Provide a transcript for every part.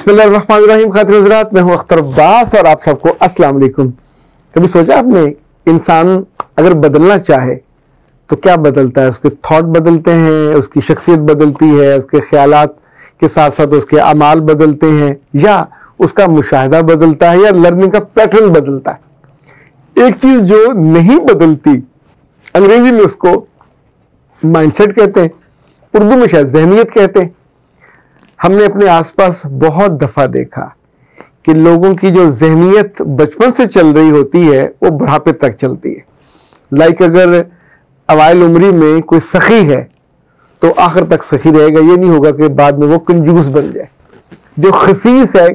बिस्मिल्लाहिर्रहमानिर्रहीम। खातिर हज़रात, मैं हूं अख्तर अब्बास और आप सबको अस्सलाम वालेकुम। कभी सोचा आपने, इंसान अगर बदलना चाहे तो क्या बदलता है? उसके थॉट बदलते हैं, उसकी शख्सियत बदलती है, उसके ख्यालात के साथ साथ उसके अमाल बदलते हैं, या उसका मुशाहिदा बदलता है, या लर्निंग का पैटर्न बदलता है। एक चीज जो नहीं बदलती, अंग्रेजी में उसको माइंडसेट कहते हैं, उर्दू में शायद ज़हनियत कहते हैं। हमने अपने आसपास बहुत दफा देखा कि लोगों की जो ज़हनियत बचपन से चल रही होती है वो बुढ़ापे तक चलती है। लाइक अगर अवाइल उम्री में कोई सखी है तो आखिर तक सखी रहेगा, ये नहीं होगा कि बाद में वो कंजूस बन जाए। जो खसीस है,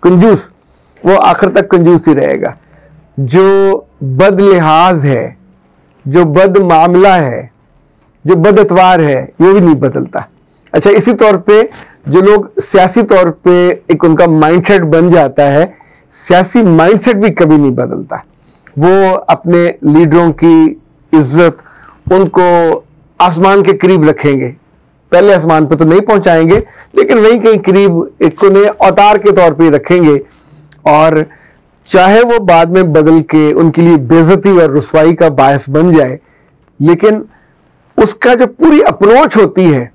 कंजूस, वो आखिर तक कंजूस ही रहेगा। जो बद लिहाज है, जो बद मामला है, जो बद अतवार है, ये भी नहीं बदलता। अच्छा, इसी तौर पे जो लोग सियासी तौर पे एक उनका माइंडसेट बन जाता है, सियासी माइंडसेट भी कभी नहीं बदलता। वो अपने लीडरों की इज्जत उनको आसमान के करीब रखेंगे। पहले आसमान पे तो नहीं पहुंचाएंगे, लेकिन वहीं कहीं करीब एक उन्हें अवतार के तौर पे रखेंगे। और चाहे वो बाद में बदल के उनके लिए बेइज्जती और रुसवाई का बायस बन जाए, लेकिन उसका जो पूरी अप्रोच होती है,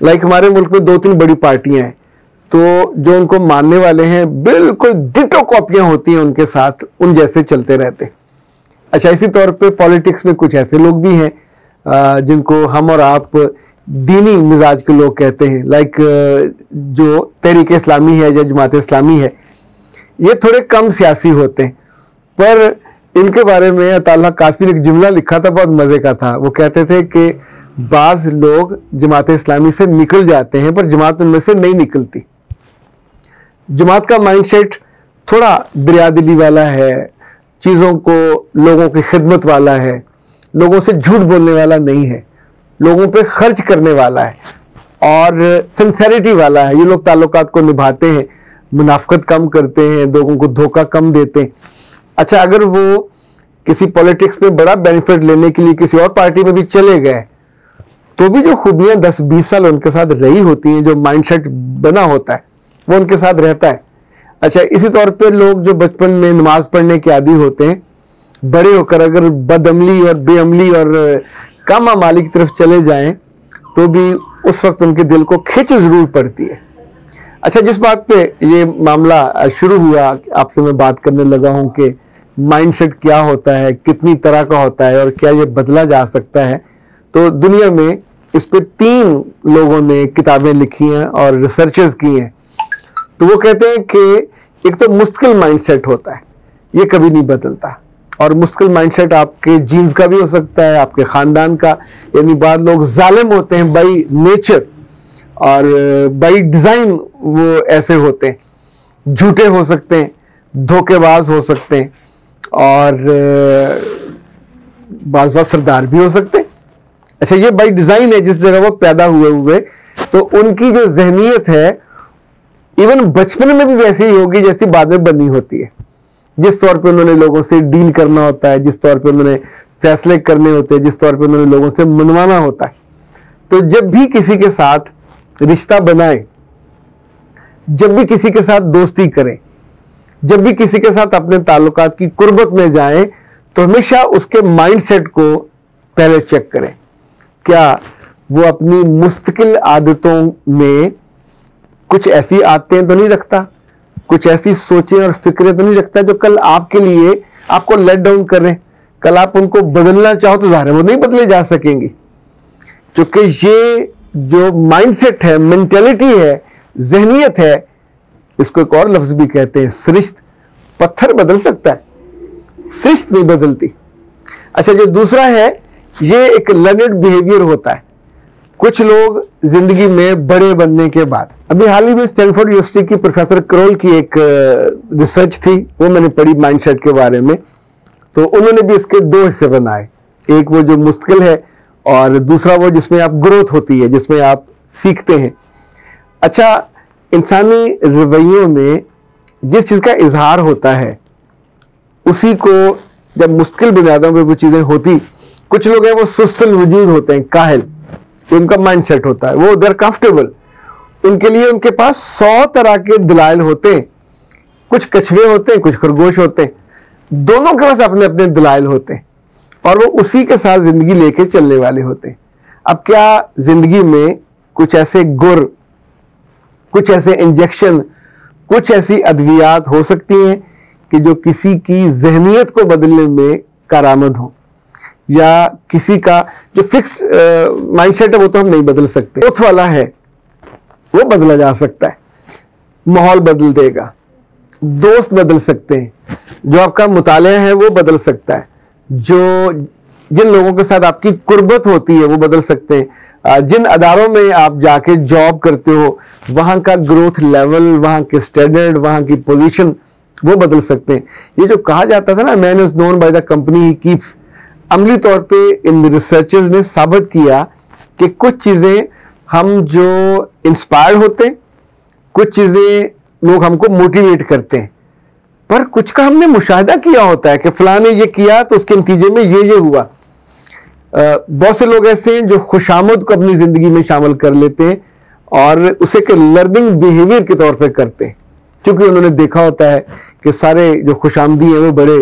लाइक हमारे मुल्क में 2-3 बड़ी पार्टियां हैं, तो जो उनको मानने वाले हैं बिल्कुल डिटो कॉपियां होती हैं उनके साथ, उन जैसे चलते रहते। अच्छा, इसी तौर पे पॉलिटिक्स में कुछ ऐसे लोग भी हैं जिनको हम और आप दीनी मिजाज के लोग कहते हैं, लाइक जो तहरीक इस्लामी है या जमात इस्लामी है। ये थोड़े कम सियासी होते हैं, पर इनके बारे में अताउल्लाह कासमी ने एक जुमला लिखा था, बहुत मजे का था। वो कहते थे कि बाज लोग जमात इस्लामी से निकल जाते हैं पर जमात उनमें से नहीं निकलती। जमात का माइंडसेट थोड़ा दरियादिली वाला है, चीज़ों को, लोगों की खिदमत वाला है, लोगों से झूठ बोलने वाला नहीं है, लोगों पे खर्च करने वाला है और सिंसेरिटी वाला है। ये लोग ताल्लुकात को निभाते हैं, मुनाफकत कम करते हैं, लोगों को धोखा कम देते हैं। अच्छा, अगर वो किसी पॉलिटिक्स में बड़ा बेनिफिट लेने के लिए किसी और पार्टी में भी चले गए, तो भी जो खूबियां 10-20 साल उनके साथ रही होती हैं, जो माइंडसेट बना होता है, वो उनके साथ रहता है। अच्छा, इसी तौर पे लोग जो बचपन में नमाज पढ़ने के आदी होते हैं, बड़े होकर अगर बदअमली और बेअमली और कम अमाली की तरफ चले जाएं, तो भी उस वक्त उनके दिल को खिंच जरूर पड़ती है। अच्छा, जिस बात पे ये मामला शुरू हुआ, आपसे मैं बात करने लगा हूं कि माइंडसेट क्या होता है, कितनी तरह का होता है और क्या ये बदला जा सकता है, तो दुनिया में इस पे 3 लोगों ने किताबें लिखी हैं और रिसर्चेस की हैं। तो वो कहते हैं कि एक तो मुस्तकिल माइंडसेट होता है, ये कभी नहीं बदलता। और मुस्तकिल माइंडसेट आपके जीन्स का भी हो सकता है, आपके खानदान का, यानी बाद लोग जालिम होते हैं बाई नेचर और बाई डिजाइन, वो ऐसे होते हैं, झूठे हो सकते हैं, धोखेबाज हो सकते हैं और बाज़ सरदार भी हो सकते हैं। अच्छा, ये बाई डिजाइन है, जिस जगह वो पैदा हुए तो उनकी जो जहनियत है इवन बचपन में भी वैसी ही होगी जैसी बाद में बनी होती है। जिस तौर पे उन्होंने लोगों से डील करना होता है, जिस तौर पे उन्होंने फैसले करने होते हैं, जिस तौर पे उन्होंने लोगों से मनवाना होता है। तो जब भी किसी के साथ रिश्ता बनाए, जब भी किसी के साथ दोस्ती करें, जब भी किसी के साथ अपने ताल्लुकात की कुर्बत में जाएं, तो हमेशा उसके माइंडसेट को पहले चेक करें। क्या वो अपनी मुस्तकिल आदतों में कुछ ऐसी आदतें तो नहीं रखता, कुछ ऐसी सोचें और फिक्रें तो नहीं रखता जो कल आपके लिए आपको लेट डाउन करें? कल आप उनको बदलना चाहो तो ज़ाहिर है वो नहीं बदले जा सकेंगी, क्योंकि ये जो माइंडसेट है, मेंटेलिटी है, जहनियत है, इसको एक और लफ्ज भी कहते हैं सरिश्त। पत्थर बदल सकता है, सरिश्त नहीं बदलती। अच्छा, जो दूसरा है, ये एक लर्नड बिहेवियर होता है। कुछ लोग जिंदगी में बड़े बनने के बाद, अभी हाल ही में स्टैनफोर्ड यूनिवर्सिटी की प्रोफेसर करोल की एक रिसर्च थी, वो मैंने पढ़ी माइंडसेट के बारे में। तो उन्होंने भी इसके 2 हिस्से बनाए, एक वो जो मुश्किल है और दूसरा वो जिसमें आप ग्रोथ होती है, जिसमें आप सीखते हैं। अच्छा, इंसानी रवैयों में जिस चीज़ का इजहार होता है, उसी को जब मुश्किल बुनियादों पर वो चीज़ें होती, कुछ लोग हैं वो सुस्तल वजूद होते हैं, काहिल, उनका माइंडसेट होता है, वो देर कंफर्टेबल, उनके लिए उनके पास 100 तरह के दलाइल होते हैं। कुछ कछुए होते हैं, कुछ खरगोश होते हैं, दोनों के पास अपने अपने दलाइल होते हैं और वो उसी के साथ जिंदगी लेके चलने वाले होते हैं। अब क्या जिंदगी में कुछ ऐसे गुर, कुछ ऐसे इंजेक्शन, कुछ ऐसी अद्वियात हो सकती हैं कि जो किसी की जहनियत को बदलने में कारामद हो, या किसी का जो फिक्स्ड माइंडसेट है वो तो हम नहीं बदल सकते, ग्रोथ वाला है वो बदला जा सकता है, माहौल बदल देगा, दोस्त बदल सकते हैं, जो आपका मुतालिया है वो बदल सकता है, जो जिन लोगों के साथ आपकी कुर्बत होती है वो बदल सकते हैं, जिन अदारों में आप जाके जॉब करते हो वहां का ग्रोथ लेवल, वहां के स्टैंडर्ड, वहां की पोजीशन वो बदल सकते हैं। ये जो कहा जाता था ना, man is known by the company he keeps, अमली तौर पे इन रिसर्चर्स ने साबित किया कि कुछ चीजें हम जो इंस्पायर्ड होते हैं, कुछ चीजें लोग हमको मोटिवेट करते हैं, पर कुछ का हमने मुशाहिदा किया होता है कि फलां ने ये किया तो उसके नतीजे में ये हुआ। बहुत से लोग ऐसे हैं जो खुशामद को अपनी जिंदगी में शामिल कर लेते हैं और उसे के लर्निंग बिहेवियर के तौर पे करते हैं, क्योंकि उन्होंने देखा होता है कि सारे जो खुशामदी हैं वो बड़े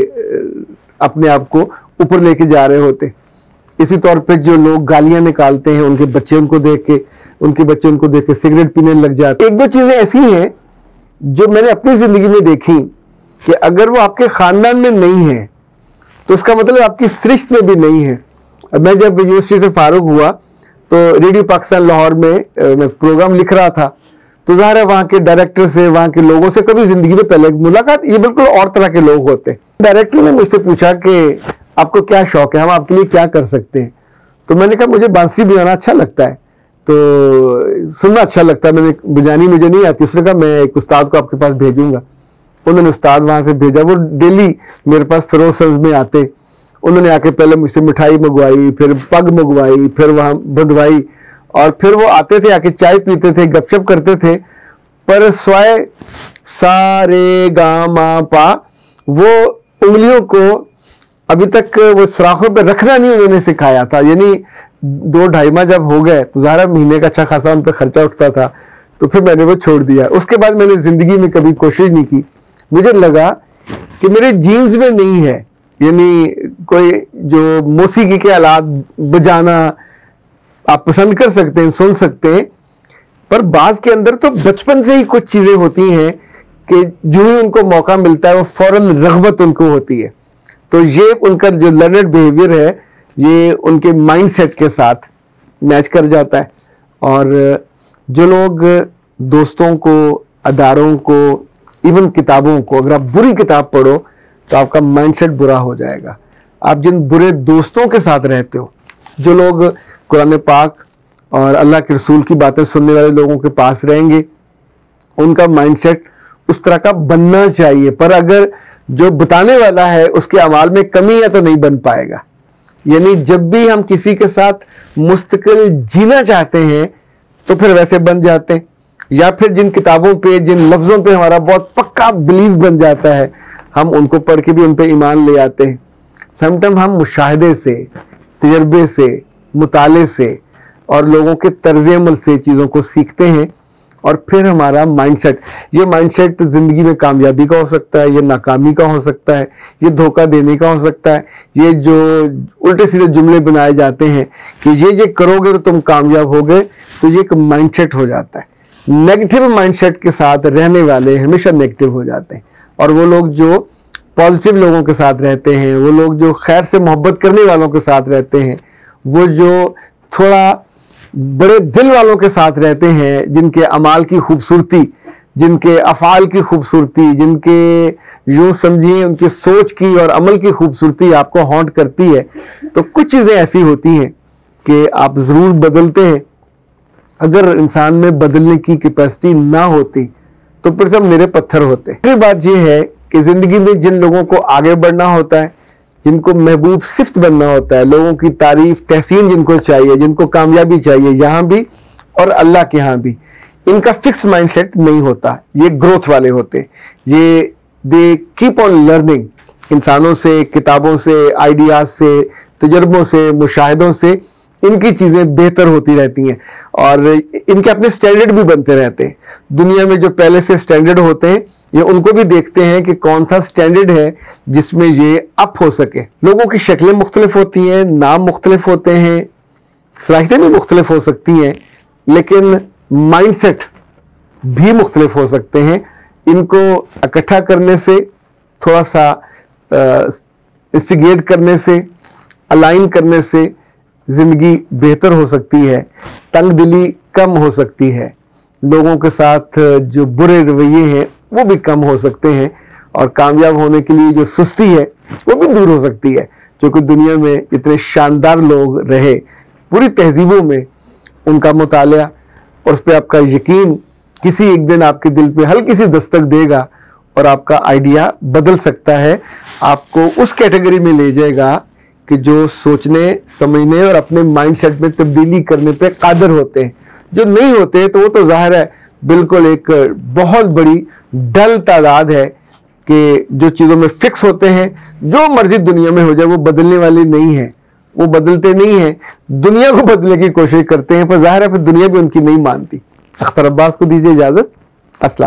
अपने आप को ऊपर लेके जा रहे होते। इसी तौर पे जो लोग गालियां निकालते हैं, उनके बच्चे उनको देख के सिगरेट पीने लग जाते। एक दो चीजें ऐसी हैं जो मैंने अपनी जिंदगी में देखी कि अगर वो आपके खानदान में नहीं है तो उसका मतलब आपकी सृष्टि में भी नहीं है। मैं जब यूनिवर्सिटी से फारूक हुआ तो रेडियो पाकिस्तान लाहौर में मैं प्रोग्राम लिख रहा था, तो ज़ाहिर है वहाँ के डायरेक्टर से, वहाँ के लोगों से कभी जिंदगी में पहले मुलाकात, ये बिल्कुल और तरह के लोग होते हैं। डायरेक्टर ने मुझसे पूछा कि आपको क्या शौक है, हम आपके लिए क्या कर सकते हैं। तो मैंने कहा मुझे बांसुरी बजाना अच्छा लगता है, तो सुनना अच्छा लगता है, मैंने बजानी मुझे नहीं आती। उसने कहा मैं एक उस्ताद को आपके पास भेजूंगा। उन्होंने उस्ताद वहां से भेजा, वो डेली मेरे पास फिरोज में आते। उन्होंने आके पहले मुझसे मिठाई मंगवाई, फिर पग मंगवाई, फिर वहां बंधवाई, और फिर वो आते थे, आके चाय पीते थे, गपशप करते थे, पर स्वाय सा रे गा मा पा वो उंगलियों को अभी तक वो सुराखों पे रखना नहीं उन्होंने सिखाया था। यानी 2-2.5 माह जब हो गए तो ज़ाहिर महीने का अच्छा खासा उन पर खर्चा उठता था, तो फिर मैंने वो छोड़ दिया। उसके बाद मैंने जिंदगी में कभी कोशिश नहीं की। मुझे लगा कि मेरे जीन्स में नहीं है, यानी कोई जो मौसीकी के आलात बजाना आप पसंद कर सकते हैं, सुन सकते हैं, पर बाज के अंदर तो बचपन से ही कुछ चीजें होती हैं कि जो ही उनको मौका मिलता है वो फौरन रग़बत उनको होती है। तो ये उनका जो लर्नड बिहेवियर है ये उनके माइंडसेट के साथ मैच कर जाता है। और जो लोग दोस्तों को, अदारों को, इवन किताबों को, अगर आप बुरी किताब पढ़ो तो आपका माइंडसेट बुरा हो जाएगा। आप जिन बुरे दोस्तों के साथ रहते हो, जो लोग कुरान पाक और अल्लाह के रसूल की बातें सुनने वाले लोगों के पास रहेंगे, उनका माइंडसेट उस तरह का बनना चाहिए। पर अगर जो बताने वाला है उसके अमाल में कमी है तो नहीं बन पाएगा। यानी जब भी हम किसी के साथ मुस्तकिल जीना चाहते हैं तो फिर वैसे बन जाते हैं, या फिर जिन किताबों पे, जिन लफ्ज़ों पे हमारा बहुत पक्का बिलीव बन जाता है, हम उनको पढ़ के भी उन पे ईमान ले आते हैं। समटाइम हम मुशाहिदे से, तजर्बे से, मुताले से और लोगों के तर्ज अमल से चीज़ों को सीखते हैं, और फिर हमारा माइंडसेट, ये माइंडसेट ज़िंदगी में कामयाबी का हो सकता है, ये नाकामी का हो सकता है, ये धोखा देने का हो सकता है। ये जो उल्टे सीधे जुमले बनाए जाते हैं कि ये करोगे तो तुम कामयाब हो गए, तो ये एक माइंडसेट हो जाता है। नेगेटिव माइंडसेट के साथ रहने वाले हमेशा नेगेटिव हो जाते हैं, और वो लोग जो पॉजिटिव लोगों के साथ रहते हैं, वो लोग जो खैर से मोहब्बत करने वालों के साथ रहते हैं, वो जो थोड़ा बड़े दिल वालों के साथ रहते हैं, जिनके अमाल की खूबसूरती, जिनके अफ़ाल की खूबसूरती, जिनके यूँ समझिए उनकी सोच की और अमल की खूबसूरती आपको हॉन्ट करती है, तो कुछ चीज़ें ऐसी होती हैं कि आप ज़रूर बदलते हैं। अगर इंसान में बदलने की कैपेसिटी ना होती तो फिर सब मेरे पत्थर होते। फिर बात यह है कि ज़िंदगी में जिन लोगों को आगे बढ़ना होता है, जिनको महबूब सिफ्त बनना होता है, लोगों की तारीफ तहसीन जिनको चाहिए, जिनको कामयाबी चाहिए यहाँ भी और अल्लाह के यहाँ भी, इनका फिक्स्ड माइंडसेट नहीं होता। ये ग्रोथ वाले होते, ये दे कीप ऑन लर्निंग, इंसानों से, किताबों से, आइडियाज से, तजर्बों से, मुशाहिदों से इनकी चीजें बेहतर होती रहती हैं और इनके अपने स्टैंडर्ड भी बनते रहते हैं। दुनिया में जो पहले से स्टैंडर्ड होते हैं ये उनको भी देखते हैं कि कौन सा स्टैंडर्ड है जिसमें ये अप हो सके। लोगों की शक्लें मुख्तलिफ होती हैं, नाम मुख्तलिफ होते हैं, सलाहियतें भी मुख्तलिफ हो सकती हैं, लेकिन माइंडसेट भी मुख्तलिफ हो सकते हैं। इनको इकट्ठा करने से, थोड़ा सा इंस्टिगेट करने से, अलाइन करने से जिंदगी बेहतर हो सकती है, तंग दिली कम हो सकती है, लोगों के साथ जो बुरे रवैये हैं वो भी कम हो सकते हैं और कामयाब होने के लिए जो सुस्ती है वो भी दूर हो सकती है। क्योंकि दुनिया में इतने शानदार लोग रहे, पूरी तहजीबों में उनका मुताला और उस पर आपका यकीन किसी एक दिन आपके दिल पे हल्की सी दस्तक देगा और आपका आइडिया बदल सकता है, आपको उस कैटेगरी में ले जाएगा कि जो सोचने, समझने और अपने माइंडसेट में तब्दीली करने पे कादर होते हैं। जो नहीं होते तो वो तो जाहिर है बिल्कुल एक बहुत बड़ी डल तादाद है कि जो चीज़ों में फिक्स होते हैं, जो मर्जी दुनिया में हो जाए वो बदलने वाली नहीं है, वो बदलते नहीं हैं, दुनिया को बदलने की कोशिश करते हैं, पर जाहिर है फिर दुनिया भी उनकी नहीं मानती। अख्तर अब्बास को दीजिए इजाज़त। अस्सलाम।